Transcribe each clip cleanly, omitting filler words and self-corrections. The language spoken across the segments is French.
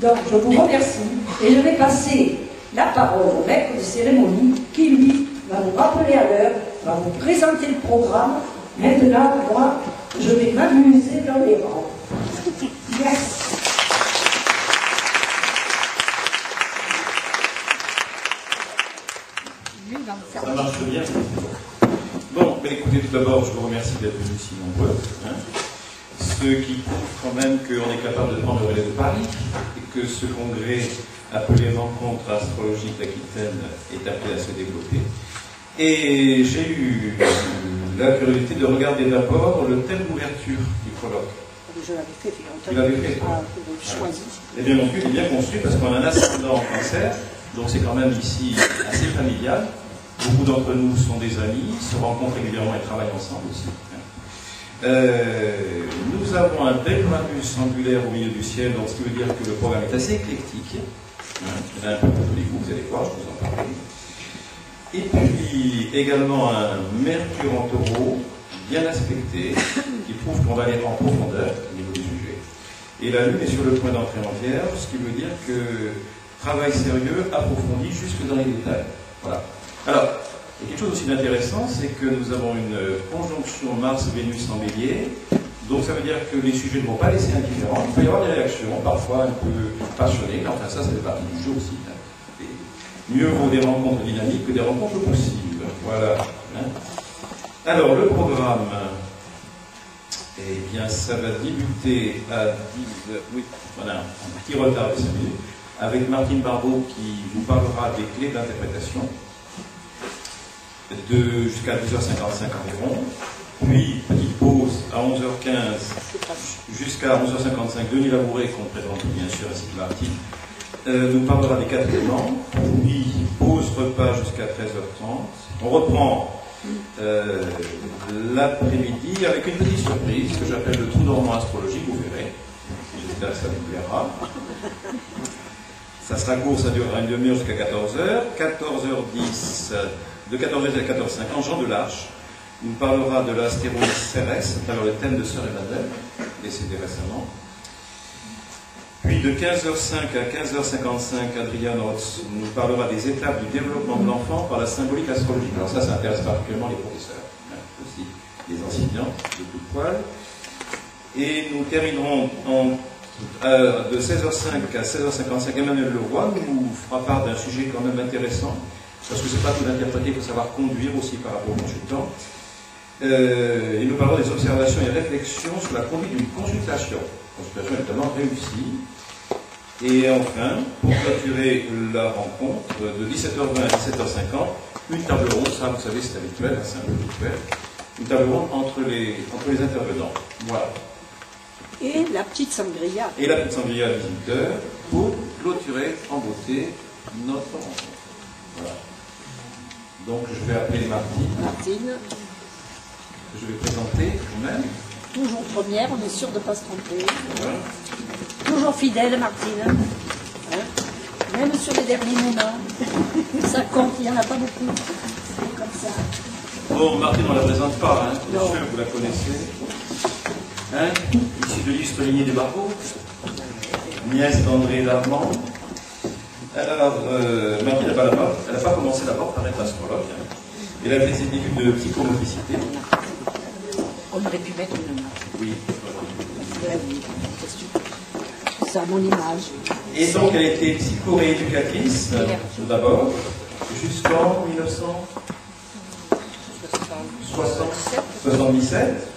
Donc je vous remercie et je vais passer la parole au maître de cérémonie qui, lui, va vous rappeler à l'heure, va vous présenter le programme. Maintenant, moi, je vais m'amuser dans les rangs. Merci. Ça marche bien. Bon, ben écoutez, tout d'abord, je vous remercie d'être venus si nombreux. Ce qui prouve quand même qu'on est capable de prendre le relais de Paris et que ce congrès appelé Rencontre astrologique d'Aquitaine est appelé à se développer. Et j'ai eu la curiosité de regarder d'abord le thème d'ouverture du colloque. Je l'avais fait, Tu l'avais fait, toi. Choisi. Et bien ensuite, il est bien construit parce qu'on a un ascendant en cancer, donc c'est quand même ici assez familial. Beaucoup d'entre nous sont des amis, se rencontrent régulièrement et travaillent ensemble aussi. Nous avons un bel ramus angulaire au milieu du ciel, donc ce qui veut dire que le programme est assez éclectique. Il y en a un peu pour tous les goûts, vous allez voir, je vous en parlerai. Et puis également un Mercure en taureau, bien aspecté, qui prouve qu'on va aller en profondeur au niveau du sujet. Et la Lune est sur le point d'entrer en Vierge, ce qui veut dire que travail sérieux, approfondi jusque dans les détails. Voilà. Alors, il y a quelque chose aussi d'intéressant, c'est que nous avons une conjonction Mars-Vénus en Bélier, donc ça veut dire que les sujets ne vont pas laisser indifférents. Il peut y avoir des réactions, parfois un peu passionnées, enfin ça fait partie du jeu aussi. Et mieux vaut des rencontres dynamiques que des rencontres possibles. Voilà. Alors, le programme, eh bien, ça va débuter à 10h. Oui, voilà, un petit retard de 5 minutes, avec Martine Barbeau qui vous parlera des clés d'interprétation. Jusqu'à 10h55 environ, puis petite pause à 11h15 jusqu'à 11h55, Denis Labouré, qu'on présente bien sûr, ainsi que Martine, nous parlera des 4 éléments, puis pause repas jusqu'à 13h30. On reprend l'après-midi avec une petite surprise que j'appelle le trou dormant astrologique, vous verrez, j'espère que ça vous plaira. Ça sera court, ça durera une demi-heure jusqu'à 14h, 14h10. De 14h à 14h50, Jean Delarche nous parlera de l'astéroïde Cérès, alors le thème de Sœur Emmanuel, décédé récemment. Puis de 15h05 à 15h55, Adrian Rotz nous parlera des étapes du développement de l'enfant par la symbolique astrologique. Alors ça intéresse particulièrement les professeurs, aussi les enseignants de tout poil. Et nous terminerons de 16h05 à 16h55, Emmanuel Leroy nous fera part d'un sujet quand même intéressant, parce que ce n'est pas tout d'interpréter, il faut savoir conduire aussi par rapport au consultant. Il nous parlera des observations et réflexions sur la conduite d'une consultation notamment réussie. Et enfin, pour clôturer la rencontre, de 17h20 à 17h50, une table ronde, ça vous savez c'est habituel, c'est un peu habituel, une table ronde entre les intervenants. Voilà. Et la petite sangria. Et la petite sangria à 18h pour clôturer en beauté notre rencontre. Voilà. Donc je vais appeler Martine. Martine. Je vais présenter vous-même. Toujours première, on est sûr de ne pas se tromper. Voilà. Toujours fidèle, Martine. Hein? Même sur les derniers moments. Ça compte, il n'y en a pas beaucoup. C'est comme ça. Bon, Martine, on ne la présente pas, hein. Bien Non. sûr, vous la connaissez. Hein? Ici de l'illustre lignée des Barbeaux. Nièce d'André Darmand. Alors, Martine n'a pas commencé d'abord par être astrologue. Hein. Elle a fait ses études de psychomotricité. On aurait pu mettre une main. Oui. C'est à mon image. Et donc, elle était psycho-rééducatrice, tout d'abord, jusqu'en 1977.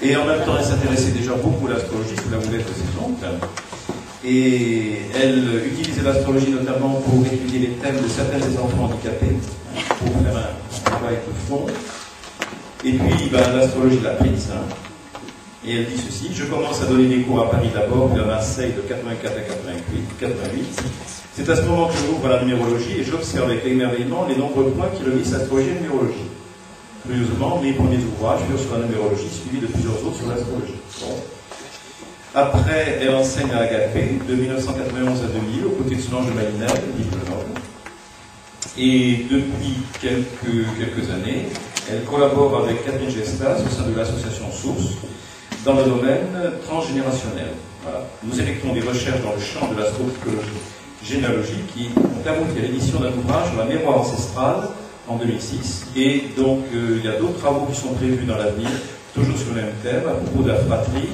Et en même temps, elle s'intéressait déjà beaucoup à l'astrologie, sous la houlette de ses oncles. Et elle utilisait l'astrologie notamment pour étudier les thèmes de certains des enfants handicapés, pour faire un travail de fond. Et puis, l'astrologie l'a prise. Hein. Et elle dit ceci: je commence à donner des cours à Paris d'abord, puis à Marseille de 84 à 88. C'est à ce moment que je m'ouvre à la numérologie et j'observe avec émerveillement les nombreux points qui relient astrologie et numérologie. Curieusement, mes premiers ouvrages furent sur la numérologie, suivis de plusieurs autres sur l'astrologie. Bon. Après, elle enseigne à Agapé de 1991 à 2000, aux côtés de Solange Malinel, diplôme. Et depuis quelques années, elle collabore avec Catherine Gestas au sein de l'association Source dans le domaine transgénérationnel. Voilà. Nous effectuons des recherches dans le champ de l'astropsychologie généalogie qui ont abouti à l'édition d'un ouvrage sur la mémoire ancestrale en 2006. Et donc, il y a d'autres travaux qui sont prévus dans l'avenir, toujours sur le même thème, à propos de la fratrie,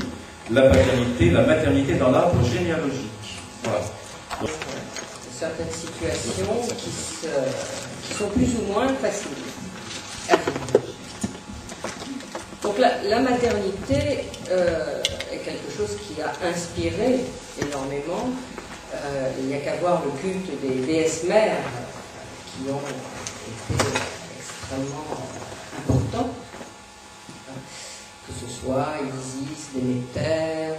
la paternité, la maternité dans l'arbre généalogique. Voilà. Donc, certaines situations qui sont plus ou moins faciles à vivre. Donc la maternité est quelque chose qui a inspiré énormément. Il n'y a qu'à voir le culte des déesses mères qui ont été extrêmement importants, que ce soit Isis, Déméter,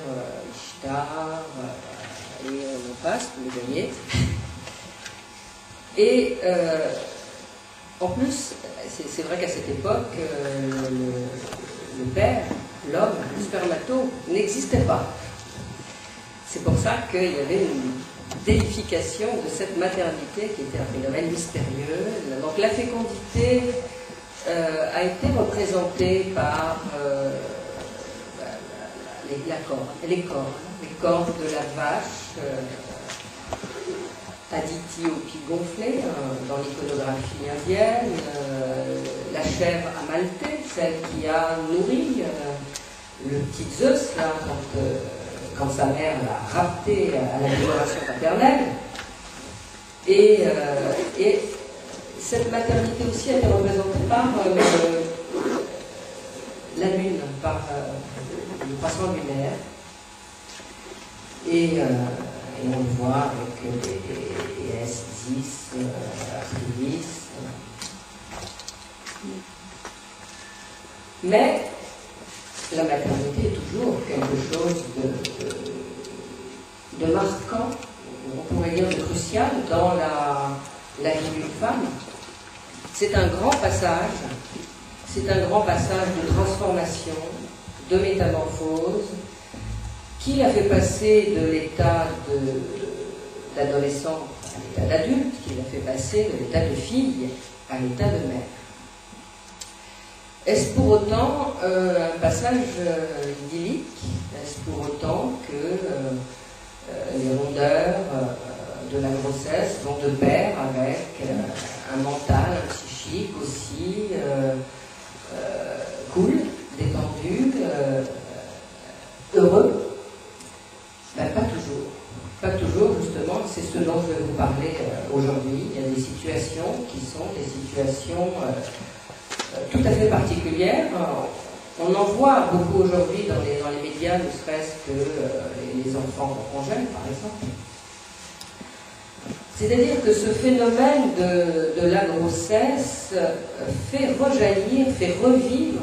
Ishtar, et on passe, vous le voyez. Et en plus, c'est vrai qu'à cette époque, le père, l'homme, le spermato, n'existait pas. C'est pour ça qu'il y avait une déification de cette maternité qui était un phénomène mystérieux. Donc la fécondité a été représentée par les cornes de la vache, Aditi au pied gonflé dans l'iconographie indienne, la chèvre amaltée, celle qui a nourri le petit Zeus là, quand sa mère l'a rapté à la dévoration paternelle. Et cette maternité aussi a été représentée par la lune, par le croissant lunaire. Et on le voit avec les S10, Artemis. Mais la maternité est toujours quelque chose de marquant, on pourrait dire de crucial dans la vie d'une femme. C'est un grand passage de transformation, de métamorphose, qui l'a fait passer de l'état d'adolescent à l'état d'adulte, qui l'a fait passer de l'état de fille à l'état de mère. Est-ce pour autant un passage idyllique? Est-ce pour autant que les rondeurs de la grossesse vont de pair avec un mental, un psychique aussi cool, détendu, heureux? Ben, pas toujours. Pas toujours, justement, c'est ce dont je vais vous parler aujourd'hui. Il y a des situations qui sont des situations tout à fait particulières. On en voit beaucoup aujourd'hui dans les médias, ne serait-ce que les enfants congènes, par exemple. C'est-à-dire que ce phénomène de la grossesse fait rejaillir, fait revivre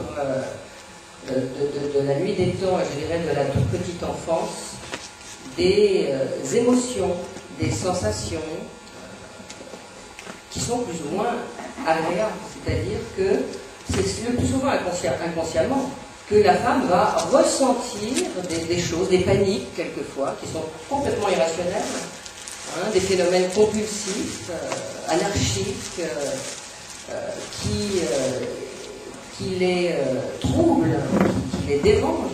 de la nuit des temps, et je dirais de la toute petite enfance, des émotions, des sensations qui sont plus ou moins agréables. C'est-à-dire que c'est le plus souvent inconsciemment que la femme va ressentir des choses, des paniques quelquefois, qui sont complètement irrationnelles, des phénomènes compulsifs, anarchiques, qui les troublent, qui les dérangent,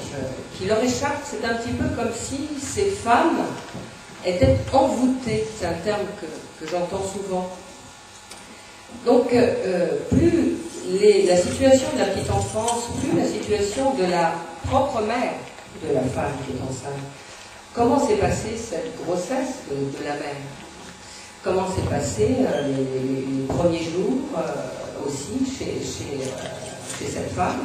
qui leur échappent. C'est un petit peu comme si ces femmes étaient envoûtées. C'est un terme que j'entends souvent. Donc, plus la situation de la petite enfance, plus la situation de la propre mère de la femme qui est enceinte. Comment s'est passée cette grossesse de la mère? Comment s'est passé les premiers jours aussi chez cette femme?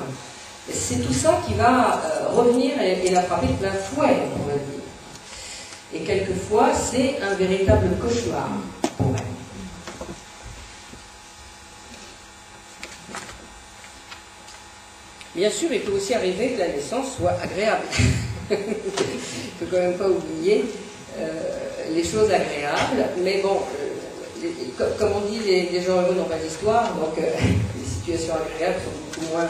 C'est tout ça qui va revenir et la frapper de plein fouet, on pourrait dire. Et quelquefois, c'est un véritable cauchemar pour elle. Bien sûr, il peut aussi arriver que la naissance soit agréable. Il ne faut quand même pas oublier les choses agréables, mais bon, comme on dit, les gens heureux n'ont pas d'histoire, donc les situations agréables sont beaucoup moins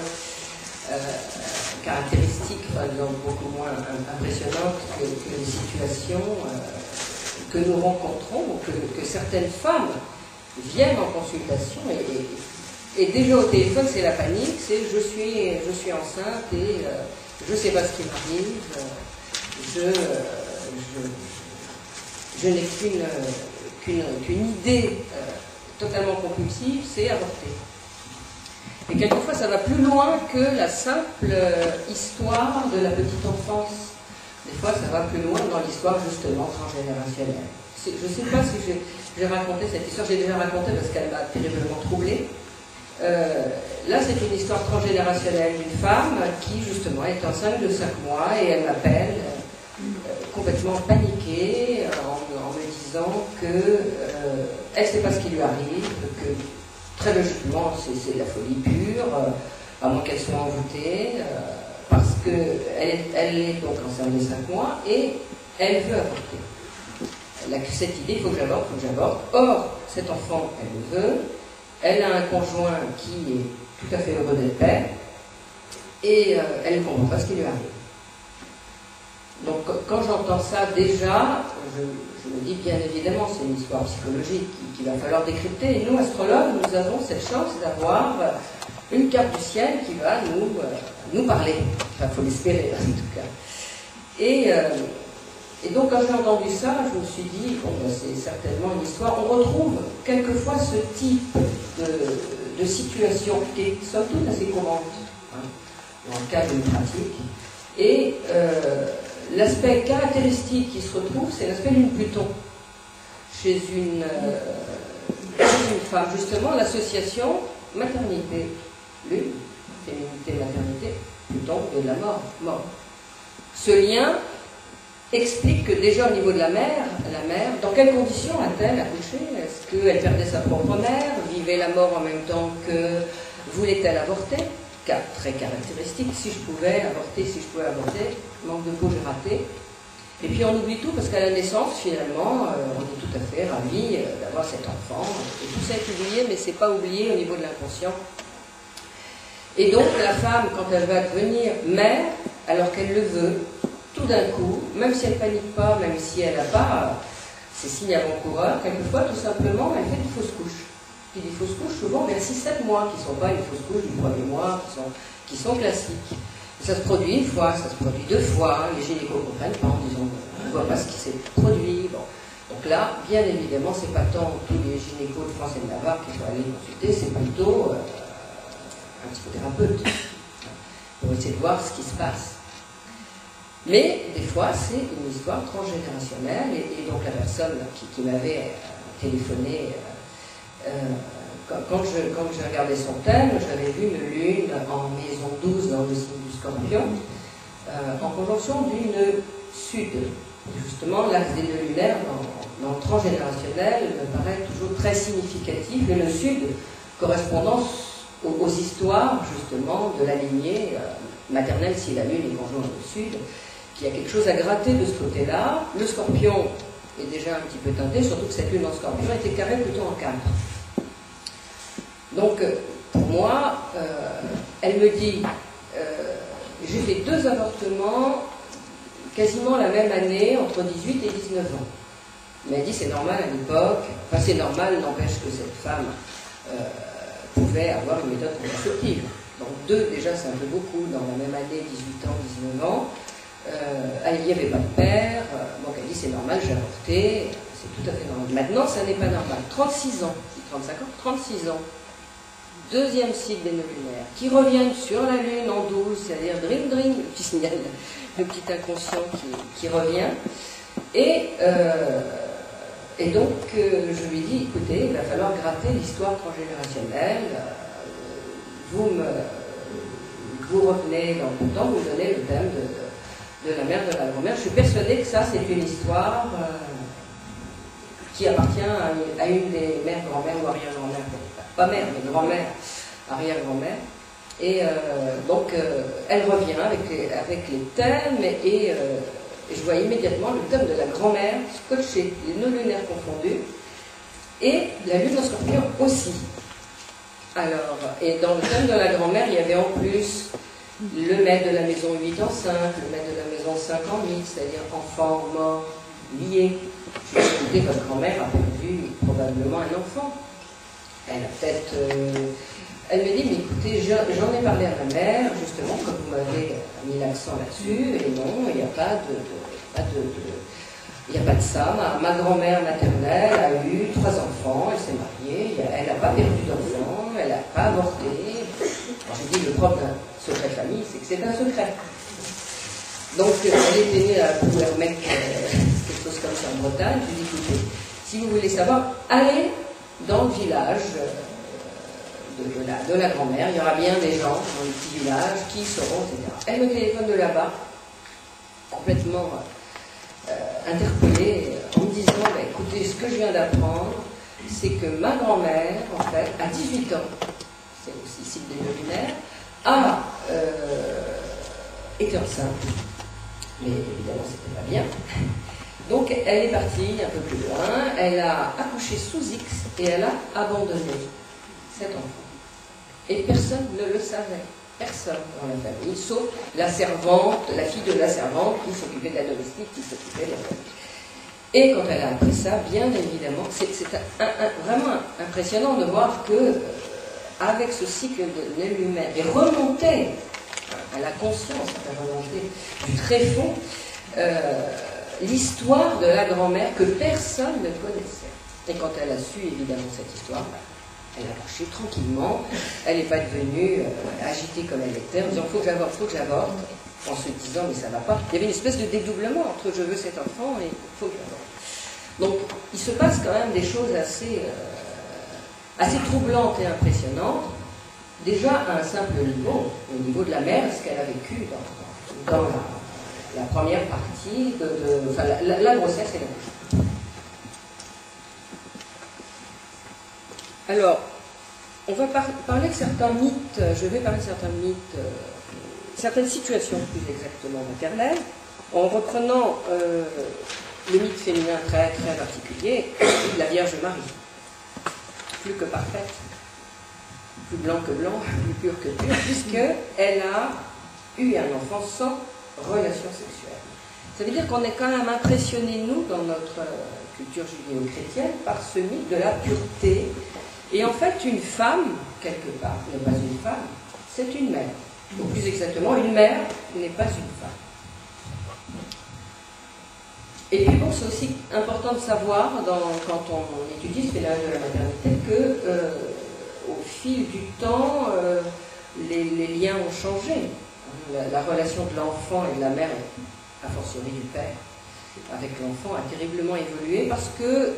caractéristiques, par exemple, beaucoup moins impressionnantes que les situations que nous rencontrons, que certaines femmes viennent en consultation et déjà au téléphone, c'est la panique, c'est je suis enceinte et je ne sais pas ce qui m'arrive, je n'ai qu'une idée totalement compulsive, c'est avorter. Et quelquefois, ça va plus loin que la simple histoire de la petite enfance. Des fois, ça va plus loin dans l'histoire, justement, transgénérationnelle. Je ne sais pas si j'ai raconté cette histoire, j'ai déjà raconté parce qu'elle m'a terriblement troublée. Là, c'est une histoire transgénérationnelle d'une femme qui, justement, est enceinte de 5 mois et elle m'appelle complètement paniquée en me disant qu'elle ne sait pas ce qui lui arrive, que très logiquement, c'est de la folie pure, à moins qu'elle soit envoûtée, parce qu'elle est donc enceinte de 5 mois et elle veut avorter. Elle a cette idée, il faut que j'avorte. Or, cet enfant, elle le veut. Elle a un conjoint qui est tout à fait heureux d'être père et elle ne comprend pas ce qui lui arrive. Donc, quand j'entends ça, déjà, je me dis bien évidemment, c'est une histoire psychologique qu'il va falloir décrypter. Et nous, astrologues, nous avons cette chance d'avoir une carte du ciel qui va nous parler. Enfin, il faut l'espérer, en tout cas. Et donc, quand j'ai entendu ça, je me suis dit, bon, ben, c'est certainement une histoire. On retrouve quelquefois ce type de situation qui est somme toute assez courante, hein, dans le cas d'une pratique. Et l'aspect caractéristique qui se retrouve, c'est l'aspect d'une Pluton. Chez une femme, justement, l'association maternité, lune, féminité, maternité, Pluton et de la mort. Ce lien explique que déjà au niveau de la mère, dans quelles conditions a-t-elle accouché? Est-ce qu'elle perdait sa propre mère, vivait la mort en même temps que voulait-elle avorter? Cas très caractéristique, si je pouvais avorter, manque de peau, j'ai raté. Et puis on oublie tout parce qu'à la naissance, finalement, on est tout à fait ravis d'avoir cet enfant. Et tout ça est oublié, mais c'est pas oublié au niveau de l'inconscient. Et donc la femme, quand elle va devenir mère, alors qu'elle le veut, tout d'un coup, même si elle ne panique pas, même si elle n'a pas ses signes avant-coureurs, quelquefois, tout simplement, elle fait une fausse couche. Puis des fausses couches, souvent vers 6-7 mois, qui ne sont pas une fausse couche du premier mois, qui sont classiques. Et ça se produit une fois, ça se produit 2 fois, les gynécos ne comprennent pas en disant on ne voit pas ce qui s'est produit. Bon. Donc là, bien évidemment, c'est pas tant tous les gynécos de France et de Navarre qui sont allés consulter, c'est plutôt un psychothérapeute pour essayer de voir ce qui se passe. Mais des fois, c'est une histoire transgénérationnelle, et donc la personne qui m'avait téléphoné, quand j'ai regardé son thème, j'avais vu une lune en maison 12 dans le signe du Scorpion, en conjonction d'une sud. Justement, l'axe des nœuds lunaires dans le transgénérationnel me paraît toujours très significatif, et le sud correspondant aux histoires, justement, de la lignée maternelle, si la lune est conjointe au sud, qu'il y a quelque chose à gratter de ce côté-là. Le Scorpion est déjà un petit peu teinté, surtout que cette lune en Scorpion était carrée plutôt en 4. Donc, pour moi, elle me dit, j'ai fait 2 avortements quasiment la même année, entre 18 et 19 ans. Mais elle dit, c'est normal à l'époque, enfin c'est normal, n'empêche que cette femme pouvait avoir une méthode contraceptive. Donc 2, déjà, c'est un peu beaucoup, dans la même année, 18 ans, 19 ans. Il n'y avait pas de père, donc elle dit, c'est normal, j'ai avorté, c'est tout à fait normal. Maintenant, ça n'est pas normal. 36 ans, 35 ans, 36 ans. 2e cycle des nœuds lunaires, qui reviennent sur la lune en 12, c'est-à-dire dring dring, le petit signal, le petit inconscient qui revient. Et donc, je lui dis, écoutez, il va falloir gratter l'histoire transgénérationnelle. Vous revenez dans tout le temps, vous donnez le thème de la mère, de la grand-mère. Je suis persuadée que ça, c'est une histoire qui appartient à une des mères, grand-mères ou arrière-grand-mères. Pas mère, mais grand-mère, arrière-grand-mère. Et donc, elle revient avec les thèmes, et je vois immédiatement le thème de la grand-mère scotché, les nœuds lunaires confondus, et la lune en Scorpion aussi. Alors, et dans le thème de la grand-mère, il y avait en plus le maître de la maison 8 en 5, le maître de la maison 5 en 8, c'est-à-dire enfant, mort, lié. Je me suis dit, votre grand-mère a perdu probablement un enfant. Elle a peut-être... elle me dit, mais écoutez, j'en ai parlé à ma mère, justement, comme vous m'avez mis l'accent là-dessus, et non, il n'y a pas Il n'y a pas de ça. Ma grand-mère maternelle a eu 3 enfants, elle s'est mariée, elle n'a pas perdu d'enfants, elle n'a pas avorté. Alors je dis, le propre d'un secret famille, c'est que c'est un secret. Donc elle était née à Pouermec, quelque chose comme ça en Bretagne. Je lui dis, écoutez, si vous voulez savoir, allez dans le village de la grand-mère, il y aura bien des gens dans le petit village qui sauront, etc. Elle me téléphone de là-bas, complètement interpellée, en me disant, bah, écoutez, ce que je viens d'apprendre, c'est que ma grand-mère, en fait, à 18 ans, c'est aussi site des luminaires, a été enceinte, mais évidemment c'était pas bien. Donc elle est partie un peu plus loin, elle a accouché sous X et elle a abandonné cet enfant. Et personne ne le savait. Personne dans la famille, sauf la servante, la fille de la servante qui s'occupait de la domestique, qui s'occupait de la famille. Et quand elle a appris ça, bien évidemment, c'est vraiment impressionnant de voir que, avec ce cycle de l'humain, et remonter à la conscience, à la remontée du tréfonds, l'histoire de la grand-mère que personne ne connaissait. Et quand elle a su évidemment cette histoire, elle a marché tranquillement, elle n'est pas devenue agitée comme elle était, en disant faut que j'avorte, en se disant mais ça va pas. Il y avait une espèce de dédoublement entre je veux cet enfant et il faut que j'avorte. Donc il se passe quand même des choses assez troublantes et impressionnantes, déjà à un simple niveau, au niveau de la mère, ce qu'elle a vécu dans la première partie enfin, la grossesse et l'accouchement. Alors, on va parler de certains mythes, je vais parler de certains mythes, certaines situations plus exactement maternelles, en reprenant le mythe féminin très très particulier, de la Vierge Marie, plus que parfaite, plus blanc que blanc, plus pur que pur, puisqu'elle a eu un enfant sans relation sexuelle. Ça veut dire qu'on est quand même impressionné, nous, dans notre culture judéo-chrétienne, par ce mythe de la pureté. Et en fait, une femme, quelque part, n'est pas une femme, c'est une mère. Ou plus exactement, une mère n'est pas une femme. Et puis bon, c'est aussi important de savoir, quand on étudie ce phénomène de la maternité, que au fil du temps, les liens ont changé. La relation de l'enfant et de la mère, a fortiori du père, avec l'enfant, a terriblement évolué parce que,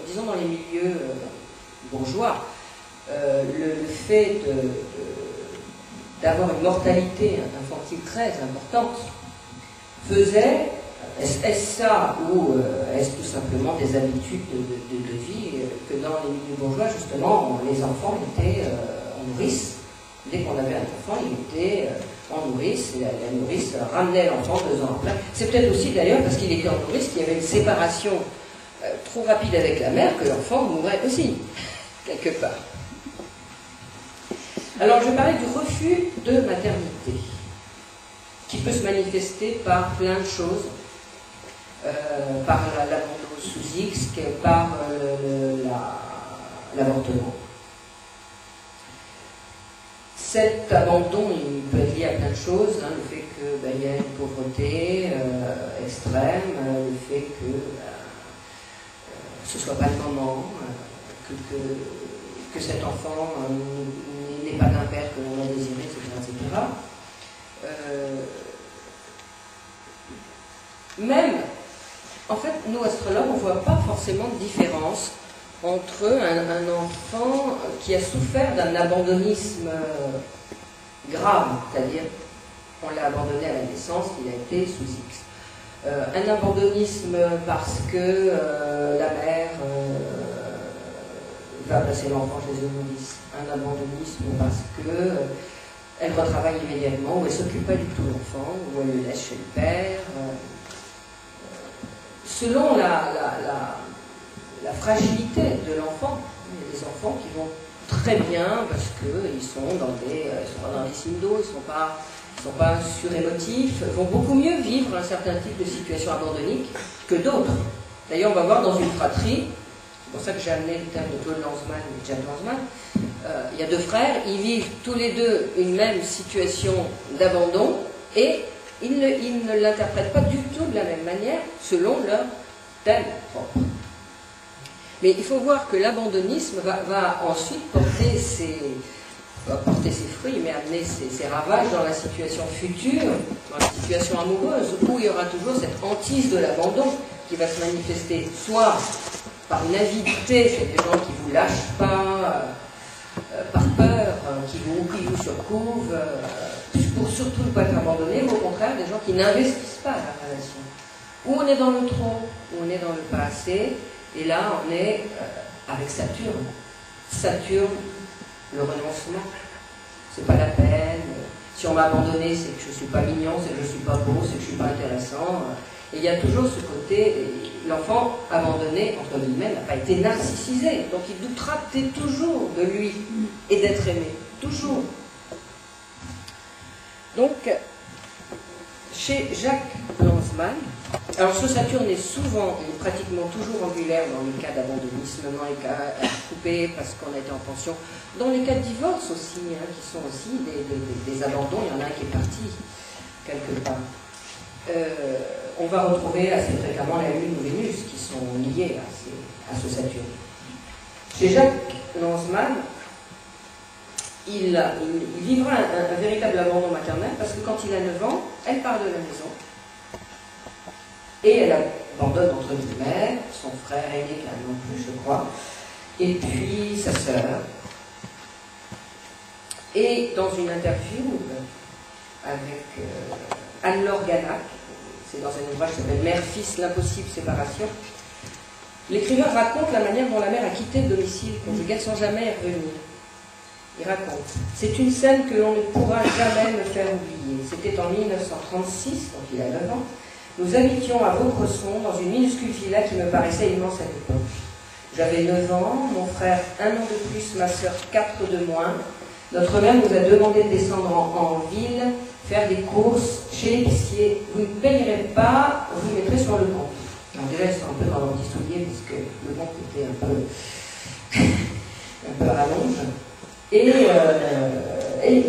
disons dans les milieux bourgeois, le fait d'avoir une mortalité infantile très importante faisait, est-ce ça ou est-ce tout simplement des habitudes de vie que dans les milieux bourgeois, justement, les enfants étaient en nourrice. Dès qu'on avait un enfant, il était en nourrice, et la nourrice ramenait l'enfant 2 ans après. C'est peut-être aussi d'ailleurs parce qu'il était en nourrice qu'il y avait une séparation trop rapide avec la mère que l'enfant mourait aussi, quelque part. Alors je vais parler du refus de maternité, qui peut se manifester par plein de choses, par l'abandon sous X, par l'avortement. Cet abandon, il peut être lié à plein de choses, hein, le fait qu'il y a une pauvreté extrême, le fait que ce ne soit pas le moment, que cet enfant n'est pas d'un père que l'on a désiré, etc. Même, en fait, nous, astrologues, on ne voit pas forcément de différence entre un enfant qui a souffert d'un abandonnisme grave, c'est-à-dire on l'a abandonné à la naissance, il a été sous X. Un abandonnisme parce que la mère va passer l'enfant chez une nourrice. Un abandonnisme parce que elle retravaille immédiatement, ou elle ne s'occupe pas du tout de l'enfant, ou elle le laisse chez le père. Selon la fragilité de l'enfant. Il y a des enfants qui vont très bien parce qu'ils sont dans des signes d'eau, ils ne sont pas surémotifs, vont beaucoup mieux vivre un certain type de situation abandonnique que d'autres. D'ailleurs, on va voir dans une fratrie, c'est pour ça que j'ai amené le terme de Claude Lanzmann et Jack Lanzmann, il y a 2 frères, ils vivent tous les 2 une même situation d'abandon et ils ne l'interprètent pas du tout de la même manière selon leur thème propre. Mais il faut voir que l'abandonnisme va ensuite porter ses fruits, mais amener ses ravages dans la situation future, dans la situation amoureuse, où il y aura toujours cette hantise de l'abandon qui va se manifester soit par une avidité, c'est des gens qui ne vous lâchent pas, par peur, qui vous surcouvent, pour surtout ne pas être abandonné, ou au contraire des gens qui n'investissent pas la relation. Où on est dans le trop, où on est dans le pas assez, et là on est avec Saturne. Saturne, le renoncement, c'est pas la peine. Si on m'a abandonné, c'est que je ne suis pas mignon, c'est que je ne suis pas beau, c'est que je ne suis pas intéressant. Et il y a toujours ce côté, l'enfant abandonné, entre guillemets, n'a pas été narcissisé. Donc il doutera toujours de lui et d'être aimé. Toujours. Donc, chez Jacques Lanzmann, alors ce Saturne est souvent et pratiquement toujours angulaire dans les cas d'abandonnisme, dans les cas coupés parce qu'on a été en pension, dans les cas de divorce aussi, qui sont aussi des abandons. Il y en a un qui est parti quelque part. On va retrouver assez fréquemment la Lune ou Vénus qui sont liées à ce Saturne. Chez Jacques Lanzmann, il vivra un véritable abandon maternel parce que quand il a 9 ans, elle part de la maison et elle abandonne entre guillemets son frère aîné qui a non plus, je crois, et puis sa sœur. Et dans une interview avec Anne-Laure Ganac, c'est dans un ouvrage qui s'appelle Mère-Fils, l'impossible séparation, l'écrivain raconte la manière dont la mère a quitté le domicile conjugal sans jamais y revenir. Il raconte. C'est une scène que l'on ne pourra jamais me faire oublier. C'était en 1936, donc il a 9 ans. Nous habitions à Vaucresson, dans une minuscule villa qui me paraissait immense à l'époque. J'avais 9 ans, mon frère 1 an de plus, ma sœur 4 de moins. Notre mère nous a demandé de descendre en ville, faire des courses chez l'épicier. Vous ne payerez pas, vous mettrez sur le compte. Alors déjà, ils sont un peu dans l'anti-soulier, puisque le compte était un peu à rallonge. Et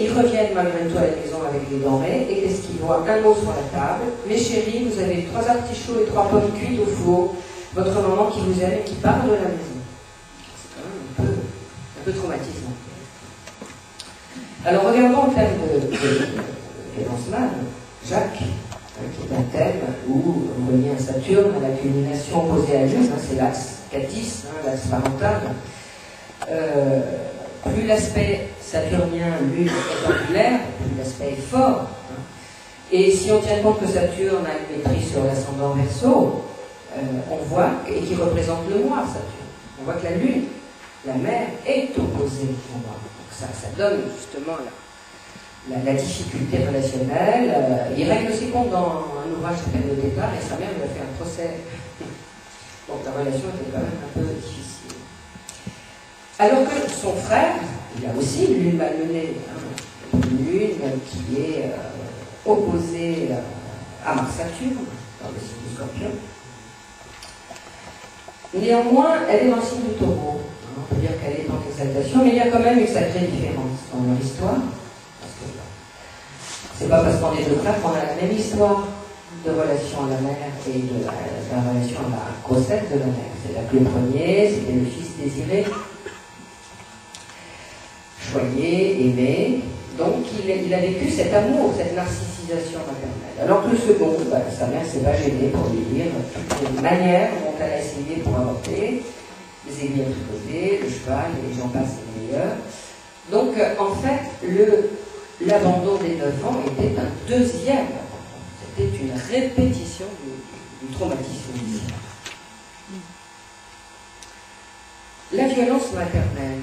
ils reviennent malgré tout à la maison avec des denrées. Et qu'est-ce qu'ils voient? Un mot sur la table. Mes chéris, vous avez 3 artichauts et 3 pommes cuites au four. Votre maman qui vous aime et qui part de la maison. C'est quand même un peu traumatisant. Alors regardons le thème de Lanzmann, Jacques, qui est un thème où vous voyez un Saturne à la culmination opposée à Lune, c'est l'axe 4-10, l'axe parental. Plus l'aspect saturnien, Lune, est angulaire, plus l'aspect est fort. Et si on tient compte que Saturne a une maîtrise sur l'ascendant Verseau, on voit, et qui représente le moi, Saturne, on voit que la Lune, la mère, est opposée au moi. Donc ça donne justement la difficulté relationnelle. Il règle aussi compte dans un ouvrage qui s'appelle Le Départ, et sa mère lui a fait un procès. Donc la relation était quand même un peu difficile. Alors que son frère, il a aussi une lune malmenée, une lune qui est opposée à Mars-Saturne, dans le signe du Scorpion. Néanmoins, elle est dans le signe du Taureau. On peut dire qu'elle est en exaltation, mais il y a quand même une sacrée différence dans leur histoire. Parce que c'est pas parce qu'on est deux frères qu'on a la même histoire de relation à la mère et de la relation à la grossesse de la mère. C'est-à-dire que le premier, c'était le fils désiré, choyé, aimé. Donc il a vécu cet amour, cette narcissisation maternelle. Alors que le second, sa mère s'est pas gênée pour lui dire toutes les manières dont elle a essayé pour avorter, les aiguilles à tricoter, le cheval, et les gens passent les meilleurs. Donc en fait, l'abandon des 9 ans était un deuxième abandon. C'était une répétition du traumatisme initial. La violence maternelle.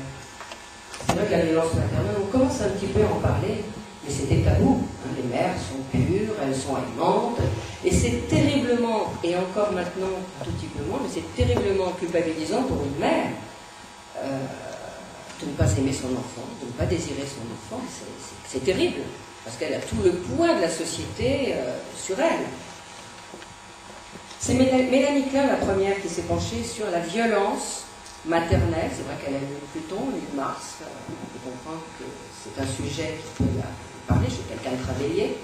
C'est vrai que la violence maternelle, on commence un petit peu à en parler, mais c'était tabou. Les mères sont pures, elles sont aimantes, et c'est terriblement, et encore maintenant tout petit peu moins, mais c'est terriblement culpabilisant pour une mère de ne pas aimer son enfant, de ne pas désirer son enfant. C'est terrible, parce qu'elle a tout le poids de la société sur elle. C'est Mélanie Klein, la première, qui s'est penchée sur la violence maternelle. C'est vrai qu'elle a lu Pluton, lu Mars. On peut comprendre que c'est un sujet qui peut parler chez quelqu'un de travaillé.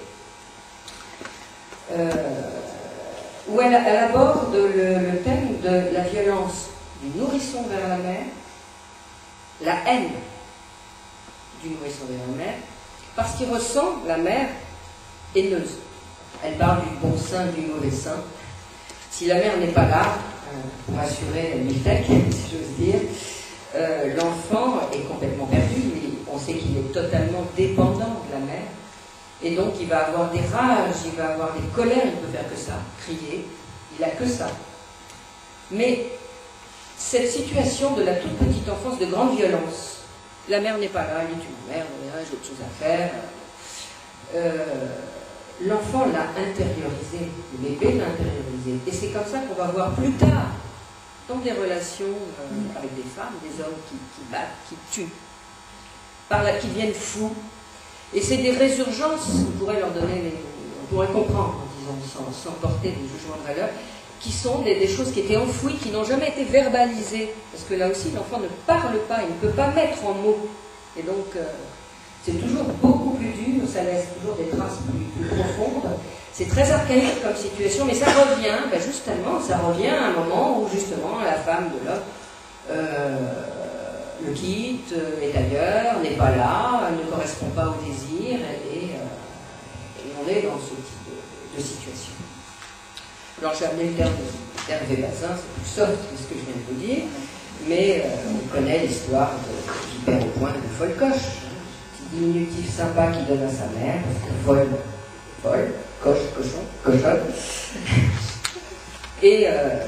où elle aborde le thème de la violence du nourrisson vers la mère, la haine du nourrisson vers la mère, parce qu'il ressent la mère haineuse. Elle parle du bon sein, du mauvais sein. Si la mère n'est pas là, pour assurer l'IFEC, si j'ose dire, l'enfant est complètement perdu, mais on sait qu'il est totalement dépendant de la mère, et donc il va avoir des rages, il va avoir des colères, il peut faire que ça, crier, il n'a que ça. Mais cette situation de la toute petite enfance de grande violence, la mère n'est pas là, elle est une mère, j'ai autre chose à faire, l'enfant l'a intériorisé, le bébé l'a intériorisé, et c'est comme ça qu'on va voir plus tard, dans des relations avec des femmes, des hommes qui battent, qui tuent, qui deviennent fous. Et c'est des résurgences, on pourrait leur donner, on pourrait comprendre, disons, sans porter des jugements de valeur, qui sont des choses qui étaient enfouies, qui n'ont jamais été verbalisées. Parce que là aussi, l'enfant ne parle pas, il ne peut pas mettre en mots. Et donc, c'est toujours beaucoup plus dur, ça laisse toujours des traces plus profondes. C'est très archaïque comme situation, mais ça revient, justement, ça revient à un moment où justement la femme de l'homme le quitte, est ailleurs, n'est pas là, ne correspond pas au désir, et on est dans ce type de situation. Alors j'ai amené le terme d'Hervé Bazin, c'est plus soft que ce que je viens de vous dire, mais on connaît l'histoire du père au point de Folcoche, petit diminutif sympa qui donne à sa mère, parce que folle, cochonne. Et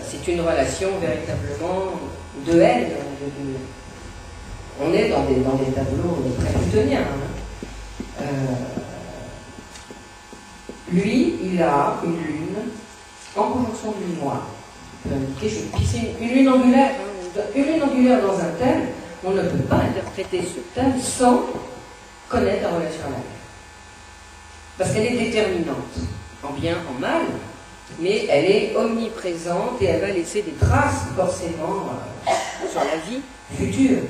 c'est une relation véritablement de haine. On est dans des tableaux très plutoniens. Lui, il a une lune en conjonction de lune noire. C'est une lune angulaire. Une lune angulaire dans un thème, on ne peut pas interpréter ce thème sans connaître la relation à la mère. Parce qu'elle est déterminante, en bien, en mal, mais elle est omniprésente et elle va laisser des traces forcément sur la vie future.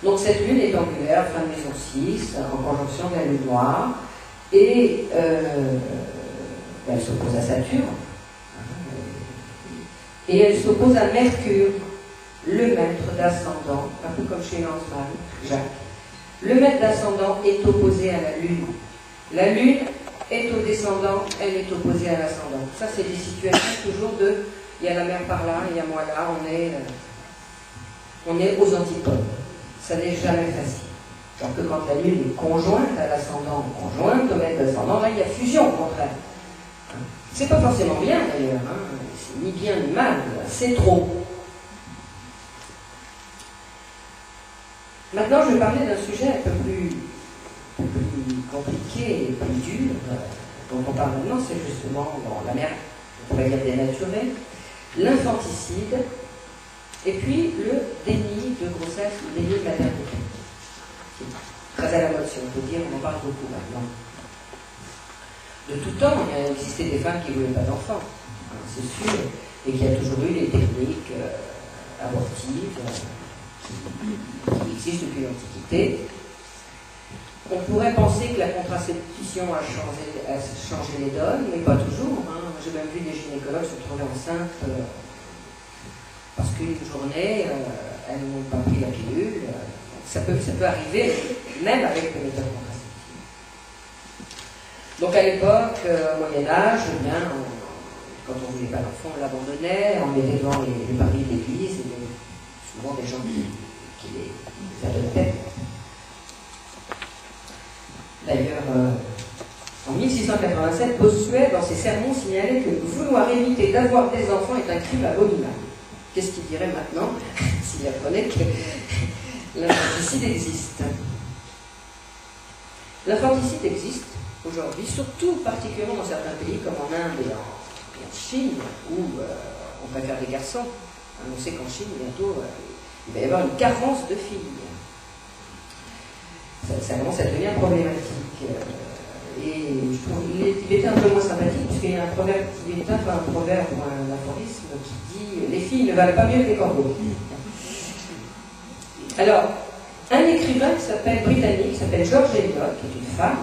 Donc cette lune est angulaire, fin de maison 6, en conjonction de la lune noire, et elle s'oppose à Saturne, et elle s'oppose à Mercure, le maître d'ascendant, un peu comme chez Lanzmann, Jacques. Le maître d'ascendant est opposé à la lune. La lune est au descendant, elle est opposée à l'ascendant. Ça, c'est des situations toujours de, il y a la mère par là, il y a moi là, on est aux antipodes. Ça n'est jamais facile. Alors que quand la lune est conjointe à l'ascendant, conjointe au maître d'ascendant, là, il y a fusion, au contraire. C'est pas forcément bien, d'ailleurs. C'est ni bien ni mal, c'est trop. Maintenant, je vais parler d'un sujet un peu plus compliqué et plus dur, dont on parle maintenant, c'est justement dans la mère, on pourrait dire dénaturée, l'infanticide, et puis le déni de grossesse, le déni de maternité. C'est très à la mode, si on peut dire, on en parle beaucoup maintenant. De tout temps, il a existé des femmes qui ne voulaient pas d'enfants, c'est sûr, et qu'il y a toujours eu les techniques abortives qui existent depuis l'Antiquité. On pourrait penser que la contraception a changé les donnes, mais pas toujours. J'ai même vu des gynécologues se trouver enceintes parce qu'une journée, elles n'ont pas pris la pilule. Ça peut arriver, même avec les méthodes contraceptives. Donc à l'époque, au Moyen-Âge, quand on ne voulait pas d'enfant, on l'abandonnait, on mettait devant les paris de l'église, et souvent des gens qui les adoptaient. D'ailleurs, en 1687, Bossuet, dans ses sermons, signalait que vouloir éviter d'avoir des enfants est un crime abominable. Qu'est-ce qu'il dirait maintenant s'il apprenait que l'infanticide existe? L'infanticide existe aujourd'hui, surtout particulièrement dans certains pays comme en Inde et en Chine, où on préfère des garçons. On sait qu'en Chine, bientôt, il va y avoir une carence de filles. Ça commence à devenir problématique. Et je trouve il était un peu moins sympathique, puisqu'il y a un proverbe tibétain, un proverbe ou un aphorisme qui dit « Les filles ne valent pas mieux que les corbeaux ». Alors, un écrivain britannique qui s'appelle George Eliot, qui est une femme,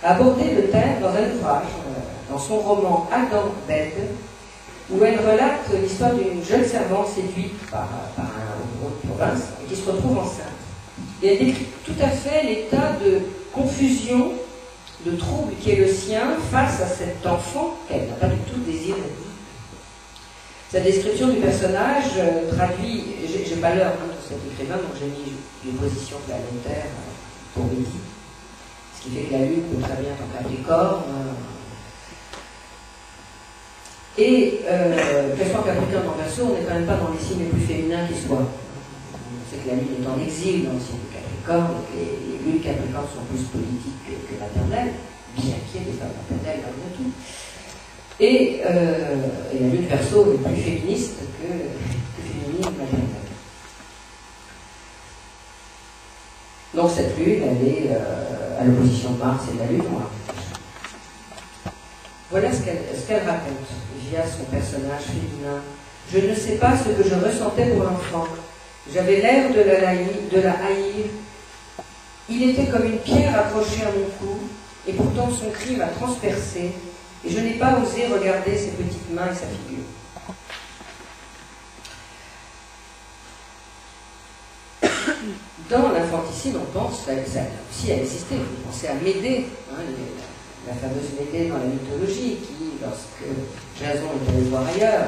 a abordé le thème dans un ouvrage dans son roman Adam Bed, où elle relate l'histoire d'une jeune servante séduite par un gros de province et qui se retrouve enceinte. Et elle décrit tout à fait l'état de confusion, de trouble qui est le sien face à cet enfant qu'elle n'a pas du tout désiré. Sa description du personnage traduit, j'ai pas l'heure de cet écrivain, donc j'ai mis une position planétaire pour midi, ce qui fait que la Lune peut très bien être en Capricorne. Et qu'elle soit Capricorne en Verseau, on n'est quand même pas dans les signes les plus féminins qui soient. On sait que la Lune est en exil dans le signe de Capricorne, et que les lunes Capricorne sont plus politiques que maternelles, bien qu'il y ait des femmes maternelles malgré tout. Et la Lune Verseau est plus féministe que féminine maternelle. Donc cette Lune, elle est à l'opposition de Mars et de la Lune noire. Voilà ce qu'elle raconte via son personnage féminin. Je ne sais pas ce que je ressentais pour l'enfant. J'avais l'air de la haïr. Il était comme une pierre accrochée à mon cou, et pourtant son cri m'a transpercé, et je n'ai pas osé regarder ses petites mains et sa figure. Dans l'infanticide, on pense, ça aussi a existé, vous pensez à Médée, hein, la fameuse Médée dans la mythologie, qui, lorsque Jason était allé voir ailleurs,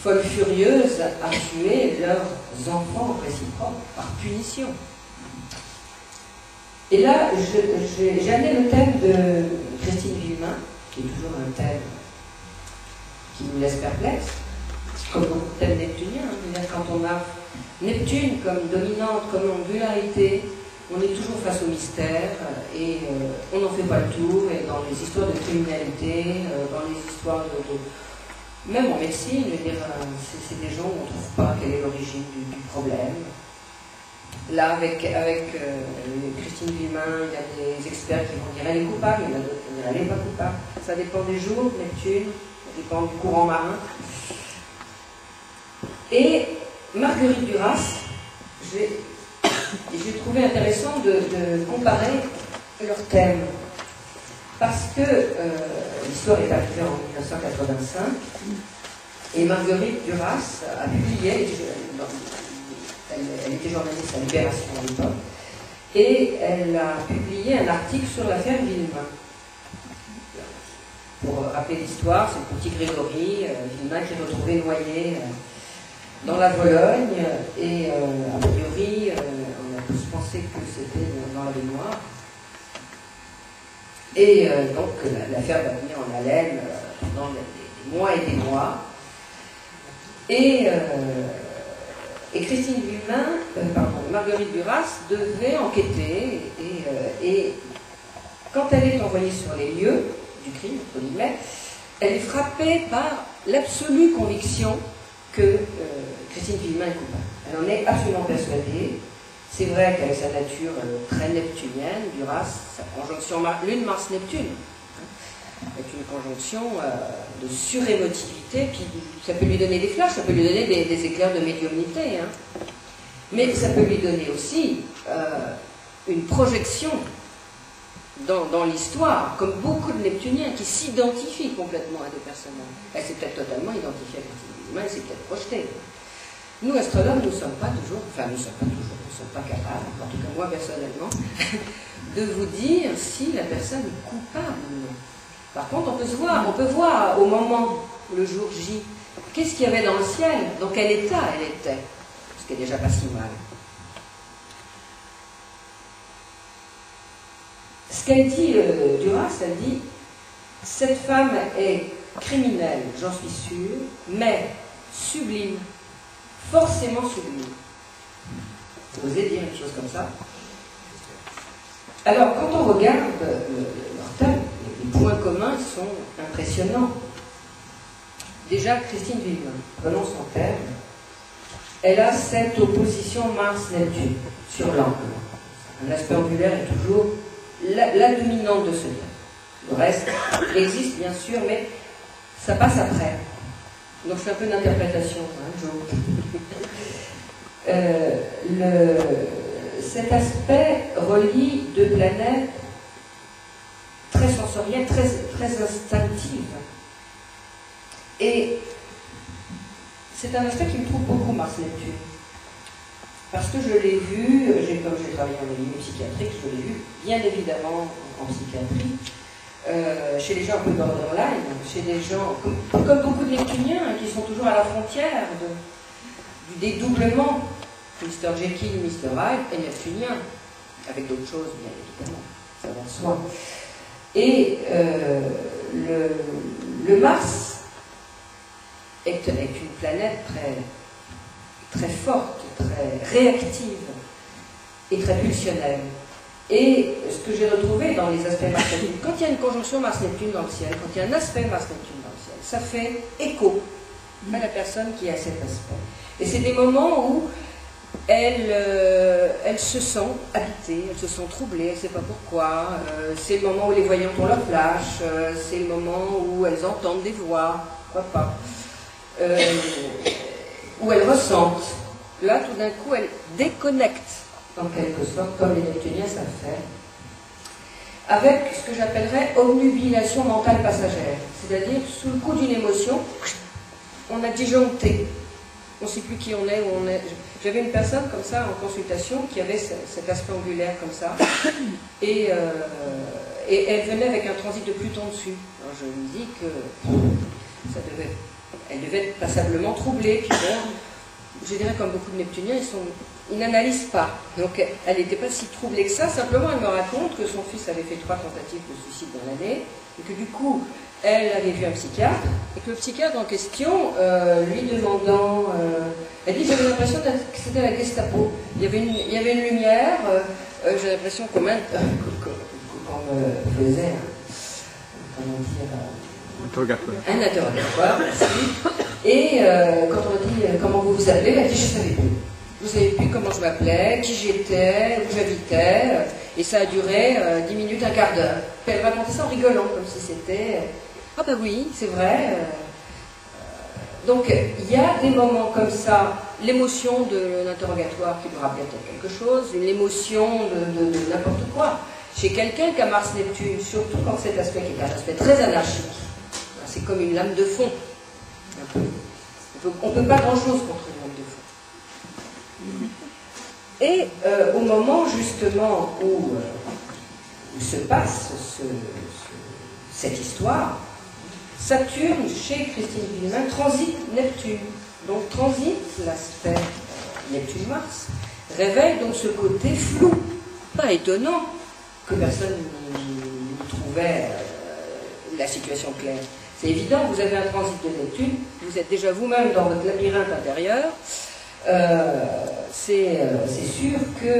folle furieuse, a tué leurs enfants réciproques par punition. Et là, j'ai amené le thème de Christine Villemin, qui est toujours un thème qui nous laisse perplexes, comme le thème neptunien. Hein. Quand on a Neptune comme dominante, comme angularité, on est toujours face au mystère et on n'en fait pas le tour. Et dans les histoires de criminalité, dans les histoires de même en médecine, je veux dire, c'est des gens où on ne trouve pas quelle est l'origine du problème. Là, avec Christine Villemin, il y a des experts qui vont dire elle est coupable, il y en a d'autres qui vont dire elle n'est pas coupable. Ça dépend des jours, Neptune, ça dépend du courant marin. Et Marguerite Duras, j'ai trouvé intéressant de comparer leurs thèmes. Parce que l'histoire est arrivée en 1985 et Marguerite Duras a publié, elle était journaliste à Libération à l'époque, et elle a publié un article sur l'affaire Villemin. Pour rappeler l'histoire, c'est le petit Grégory Villemin qui est retrouvé noyé dans la Vologne, et a priori, on a tous pensé que c'était dans la baignoire. Et donc l'affaire va venir en haleine pendant des mois et des mois. Et Christine Villemin, Marguerite Duras devait enquêter et quand elle est envoyée sur les lieux du crime, entre guillemets, elle est frappée par l'absolue conviction que Christine Villemin est coupable. Elle en est absolument persuadée. C'est vrai qu'avec sa nature très neptunienne, Duras, sa conjonction Lune-Mars-Neptune, est une conjonction de surémotivité, puis ça peut lui donner des flashs, ça peut lui donner des éclairs de médiumnité, hein. Mais ça peut lui donner aussi une projection dans l'histoire, comme beaucoup de Neptuniens qui s'identifient complètement à des personnages. Elle s'est peut-être totalement identifiée à Christine Villemin, elle s'est peut-être projetée. Nous, astrologues, nous ne sommes pas toujours, nous ne sommes pas capables, en tout cas moi personnellement, de vous dire si la personne est coupable ou non. Par contre, on peut voir au moment, le jour J, qu'est-ce qu'il y avait dans le ciel, dans quel état elle était, ce qui est déjà pas si mal. Ce qu'elle dit, Duras, elle dit, cette femme est criminelle, j'en suis sûre, mais sublime, forcément sublime. Vous osez dire une chose comme ça? Alors, quand on regarde leur thème, les points communs sont impressionnants. Déjà, Christine Villemin, prenons son thème, elle a cette opposition Mars-Neptune sur l'angle. Un aspect angulaire est toujours la dominante de ce thème. Le reste existe bien sûr, mais ça passe après. Donc c'est un peu une interprétation, hein, cet aspect relie deux planètes très très sensorielle, très instinctive. Et c'est un aspect qui me trouve beaucoup, Mars-Neptune. Parce que je l'ai vu, comme j'ai travaillé en milieu psychiatrique, je l'ai vu bien évidemment en psychiatrie, chez les gens un peu borderline, chez des gens, comme beaucoup de neptuniens, qui sont toujours à la frontière du dédoublement. Mr. Jekyll, Mr. Hyde est neptunien, avec d'autres choses, bien évidemment, ça va de soi. Et le Mars est une planète très forte, très réactive et très pulsionnelle. Et ce que j'ai retrouvé dans les aspects Mars-Neptune, quand il y a une conjonction Mars-Neptune dans le ciel, quand il y a un aspect Mars-Neptune dans le ciel, ça fait écho à la personne qui a cet aspect. Et c'est des moments où elle se sent habitée, elle se sent troublée, elle ne sait pas pourquoi. C'est le moment où les voyants ont leur flash, c'est le moment où elles entendent des voix, pourquoi pas. Où elles ressentent. Là, tout d'un coup, elles déconnectent, en quelque sorte, comme les neptuniens savent faire, avec ce que j'appellerais obnubilation mentale passagère. C'est-à-dire, sous le coup d'une émotion, on a disjoncté. On ne sait plus qui on est, où on est. J'avais une personne comme ça en consultation qui avait cet aspect angulaire comme ça, et elle venait avec un transit de Pluton dessus. Alors je me dis que elle devait être passablement troublée. Puis bon, je dirais comme beaucoup de Neptuniens, ils n'analysent pas. Donc elle n'était pas si troublée que ça. Simplement, elle me raconte que son fils avait fait 3 tentatives de suicide dans l'année, et que du coup, elle avait vu un psychiatre, et que le psychiatre en question, lui demandant, elle dit, j'avais l'impression que c'était la Gestapo. Il y avait une lumière, j'ai l'impression qu'on me faisait un interrogatoire. Et quand on dit comment vous vous appelez, elle a dit, je ne savais plus. Je ne savais plus comment je m'appelais, qui j'étais, où j'habitais, et ça a duré 10 minutes, un quart d'heure. Elle racontait ça en rigolant, comme si c'était... Ah ben oui, c'est vrai. Donc, il y a des moments comme ça, l'émotion de l'interrogatoire qui lui rappelle quelque chose, l'émotion de n'importe quoi. Chez quelqu'un qui a Mars-Neptune, surtout quand cet aspect qui est un aspect très anarchique, c'est comme une lame de fond. Un peu. On ne peut pas grand-chose contre une lame de fond. Et au moment justement où se passe cette histoire, Saturne, chez Christine Villemin, transite Neptune. Donc transite l'aspect Neptune-Mars, révèle donc ce côté flou. Pas étonnant que personne n'y trouvait la situation claire. C'est évident, vous avez un transit de Neptune, vous êtes déjà vous-même dans votre labyrinthe intérieur, c'est sûr que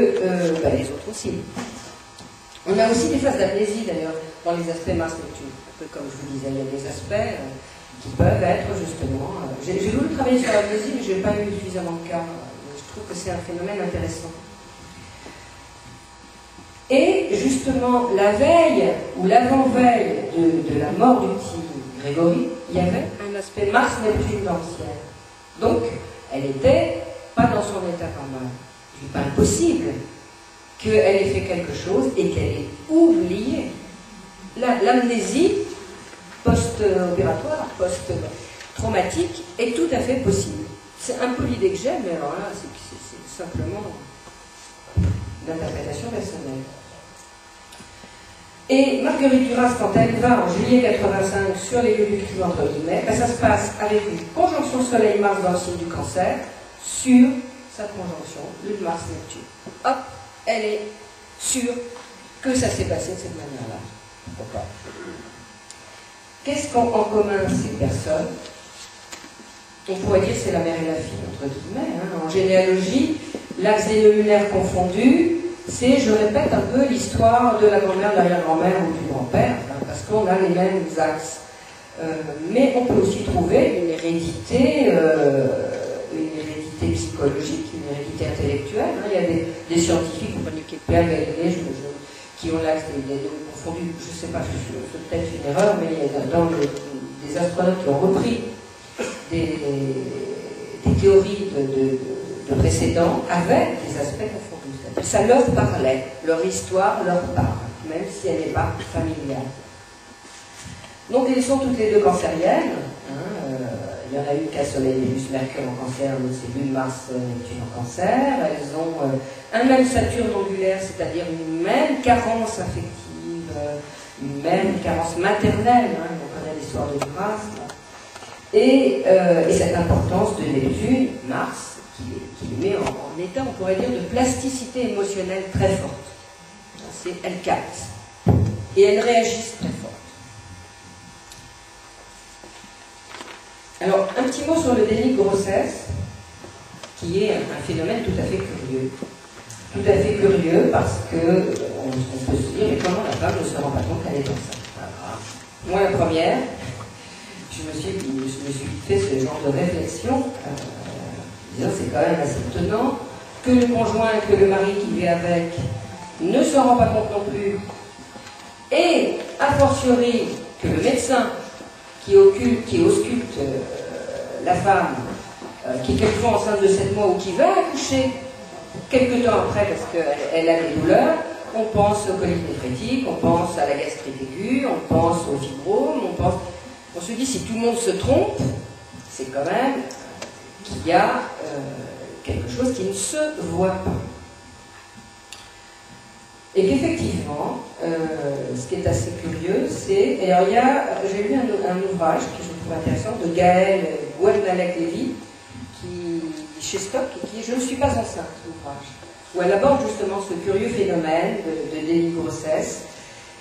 les autres aussi. On a aussi des phases d'amnésie d'ailleurs dans les aspects Mars-Neptune. Un peu comme je vous disais, il y a des aspects qui peuvent être justement... J'ai voulu travailler sur l'amnésie, mais je n'ai pas eu suffisamment de cas. Je trouve que c'est un phénomène intéressant. Et justement, la veille ou l'avant-veille de la mort du petit Grégory, il y avait un aspect Mars-Neptune dans le ciel. Donc, elle n'était pas dans son état normal. Il n'est pas impossible qu'elle ait fait quelque chose et qu'elle ait oublié. L'amnésie post-opératoire, post-traumatique est tout à fait possible. C'est un peu l'idée que j'ai, mais alors là, c'est simplement l'interprétation personnelle. Et Marguerite Duras, quand elle va en juillet 85 sur les lieux du crime entre guillemets, ça se passe avec une conjonction Soleil-Mars dans le signe du Cancer sur sa conjonction, le Mars-Neptune. Hop, elle est sûre que ça s'est passé de cette manière-là. Pourquoi? Qu'est-ce qu'ont en commun ces personnes? On pourrait dire c'est la mère et la fille, entre guillemets. En généalogie, l'axe des lunaires confondu, c'est, je répète un peu, l'histoire de la grand-mère, de l'arrière-grand-mère ou du grand-père, parce qu'on a les mêmes axes. Mais on peut aussi trouver une hérédité psychologique, une hérédité intellectuelle. Il y a des scientifiques, qui ont l'axe des confondus, je ne sais pas, c'est peut-être une erreur, mais il y a dans des astronautes qui ont repris des théories de précédents avec des aspects confondus. Ça leur parlait, leur histoire leur parle, même si elle n'est pas familiale. Donc elles sont toutes les deux cancériennes. Il y en a une qui a Soleil, Vénus, Mercure en cancer, l'autre c'est Lune, Mars, Neptune en cancer. Elles ont un même Saturne angulaire, c'est-à-dire une même carence affective, une même carence maternelle. On connaît l'histoire de Duras. Et cette importance de Neptune, Mars, qui les met en état, on pourrait dire, de plasticité émotionnelle très forte. Elles captent. Et elles réagissent très fort. Alors, un petit mot sur le déni de grossesse, qui est un phénomène tout à fait curieux. Tout à fait curieux parce qu'on peut se dire, mais comment la femme ne se rend pas compte qu'elle est enceinte? Moi, la première, je me suis fait ce genre de réflexion, disant c'est quand même assez étonnant que le conjoint, que le mari qui vit avec ne se rend pas compte non plus, et a fortiori que le médecin qui ausculte la femme, qui est quelquefois enceinte de 7 mois ou qui va accoucher quelques temps après parce qu'elle a des douleurs, on pense aux coliques néphrétiques, on pense à la gastrite aiguë, on pense au fibrome, on se dit si tout le monde se trompe, c'est quand même qu'il y a quelque chose qui ne se voit pas. Et qu'effectivement, ce qui est assez curieux, c'est... Alors j'ai lu un ouvrage que je trouve intéressant de Gaëlle Guadalec-Lévy, chez Stock, qui est « Je ne suis pas enceinte », l'ouvrage, où elle aborde justement ce curieux phénomène de déni de grossesse.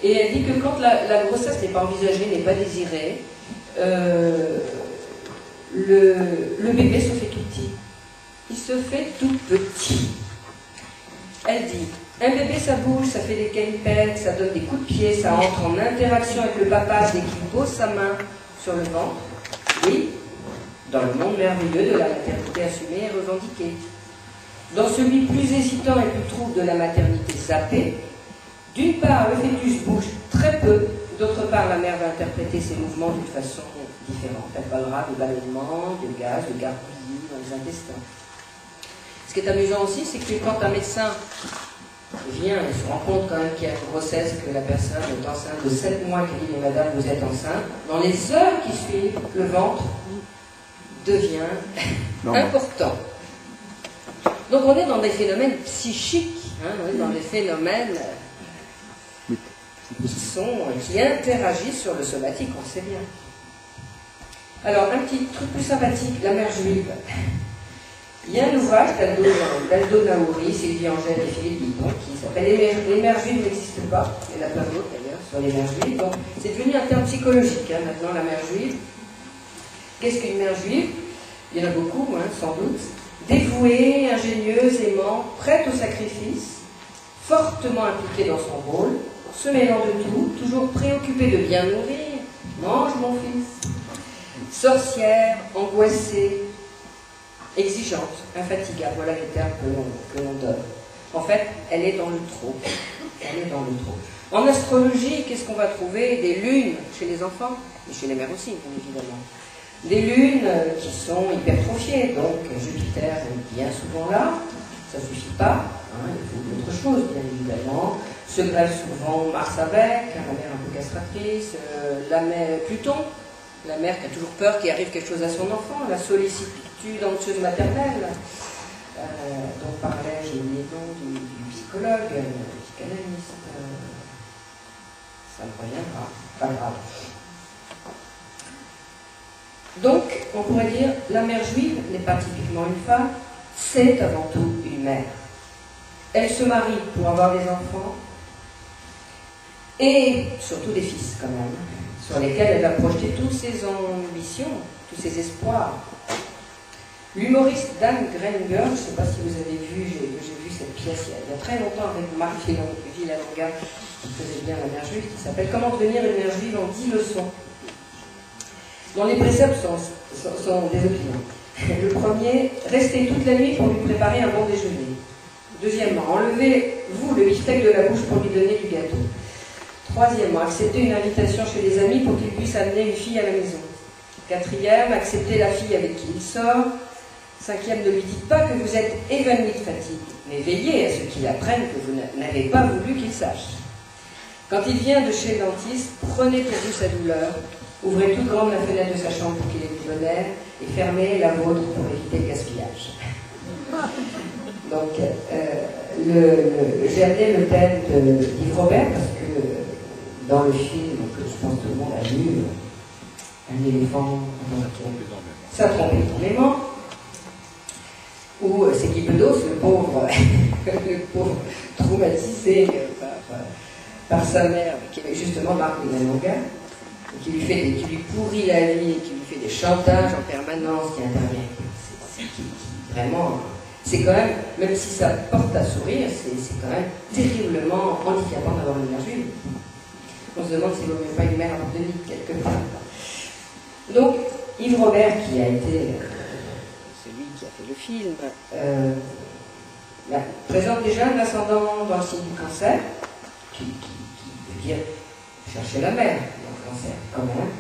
Et elle dit que quand la grossesse n'est pas envisagée, n'est pas désirée, le bébé se fait tout petit. Il se fait tout petit. Elle dit... Un bébé, ça bouge, ça fait des canipettes, ça donne des coups de pied, ça entre en interaction avec le papa dès qu'il pose sa main sur le ventre. Oui, dans le monde merveilleux de la maternité assumée et revendiquée. Dans celui plus hésitant et plus trouble de la maternité zappée, d'une part, le fœtus bouge très peu, d'autre part, la mère va interpréter ses mouvements d'une façon différente. Elle parlera de ballonnement, de gaz, de gargouillis dans les intestins. Ce qui est amusant aussi, c'est que quand un médecin vient et se rend compte quand même qu'il y a une grossesse, que la personne est enceinte de 7 mois, qu'il dit « Madame, vous êtes enceinte », dans les heures qui suivent, le ventre devient important. Donc on est dans des phénomènes psychiques, on est dans des phénomènes qui interagissent sur le somatique, on le sait bien. Alors, un petit truc plus sympathique, la mère juive. Il y a un ouvrage d'Aldo Naouri, Sylvie Angèle et Philippe Guidon, qui s'appelle « Les mères juives n'existent pas ». Il y en a plein d'autres d'ailleurs sur les mères juives. Donc c'est devenu un terme psychologique maintenant, la mère juive. Qu'est-ce qu'une mère juive? Il y en a beaucoup, sans doute. Dévouée, ingénieuse, aimante, prête au sacrifice, fortement impliquée dans son rôle, se mêlant de tout, toujours préoccupée de bien nourrir. Mange mon fils. Sorcière, angoissée, exigeante, infatigable, voilà les termes que l'on donne. En fait, elle est dans le trop. Elle est dans le trop. En astrologie, qu'est-ce qu'on va trouver? Des lunes chez les enfants, et chez les mères aussi, bien évidemment. Des lunes qui sont hypertrophiées, donc Jupiter est bien souvent là, ça ne suffit pas, il faut d'autres choses, bien évidemment. Se grève souvent Mars avec, la mère un peu castratrice, la mère Pluton, la mère qui a toujours peur qu'il arrive quelque chose à son enfant, la sollicitude anxieuse maternelle, dont parlait, j'ai oublié le nom du psychologue, du psychanalyste, ça me reviendra, pas grave. Donc, on pourrait dire, la mère juive n'est pas typiquement une femme, c'est avant tout une mère. Elle se marie pour avoir des enfants, et surtout des fils quand même, sur lesquels elle va projeter toutes ses ambitions, tous ses espoirs. L'humoriste Dan Granger, je ne sais pas si vous avez vu, j'ai vu cette pièce il y a très longtemps avec Marc Villalonga, qui faisait bien la mère juive, qui s'appelle « Comment devenir une mère juive en 10 leçons ». Dont les préceptes sont des opinions. Le premier, restez toute la nuit pour lui préparer un bon déjeuner. Deuxièmement, enlevez-vous le beefsteak de la bouche pour lui donner du gâteau. Troisièmement, acceptez une invitation chez des amis pour qu'il puisse amener une fille à la maison. Quatrième, acceptez la fille avec qui il sort. Cinquième, ne lui dites pas que vous êtes évanoui de fatigue, mais veillez à ce qu'il apprenne que vous n'avez pas voulu qu'il sache. Quand il vient de chez le dentiste, prenez pour vous sa douleur, ouvrez toute grande la fenêtre de sa chambre pour qu'il ait du bon air et fermez la vôtre pour éviter le gaspillage. Donc, j'ai amené le thème d'Yves Robert parce que dans le film, que je pense que tout le monde a vu, un éléphant, ça trompe énormément, où c'est Guy Bedos, le pauvre traumatisé par sa mère, qui est justement Marc Menonga, qui lui pourrit la vie, qui lui fait des chantages en permanence, qui intervient. Vraiment, c'est quand même, même si ça porte à sourire, c'est quand même terriblement handicapant d'avoir une mère juive. On se demande s'il ne vaut mieux pas une mère abandonnée quelque part. Donc, Yves Robert, qui a été celui qui a fait le film, présente déjà un ascendant dans le signe du cancer, qui veut dire chercher la mère dans le cancer, quand même.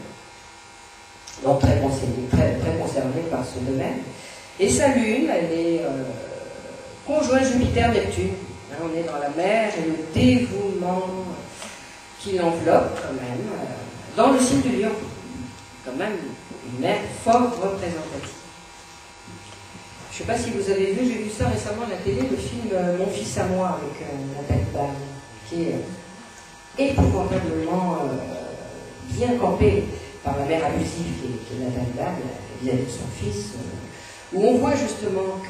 Donc très concerné par ce domaine. Et sa lune, elle est conjoint Jupiter-Neptune. On est dans la mer et le dévouement qui l'enveloppe, quand même, dans le signe du lion. Quand même une mère fort représentative. Je ne sais pas si vous avez vu, j'ai vu ça récemment à la télé, le film Mon fils à moi avec Nathalie Baye, qui est épouvantablement bien campé par la mère abusive qui est Nathalie Baye vis-à-vis de son fils, où on voit justement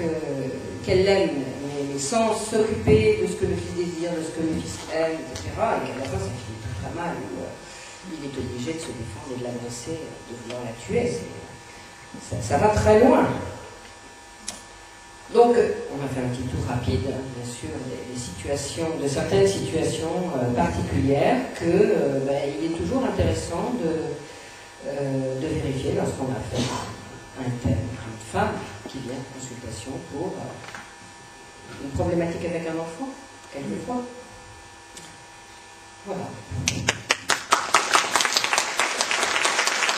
qu'elle l'aime, mais sans s'occuper de ce que le fils désire, de ce que le fils aime, etc. Et qu'à la fin, ça finit très mal, où il est obligé de se défendre et de l'agresser, de vouloir la tuer. Ça va très loin. Donc, on a fait un petit tour rapide, bien sûr, des situations, de certaines situations particulières il est toujours intéressant de vérifier lorsqu'on a fait un thème, une femme qui vient en consultation pour une problématique avec un enfant, quelquefois. Voilà.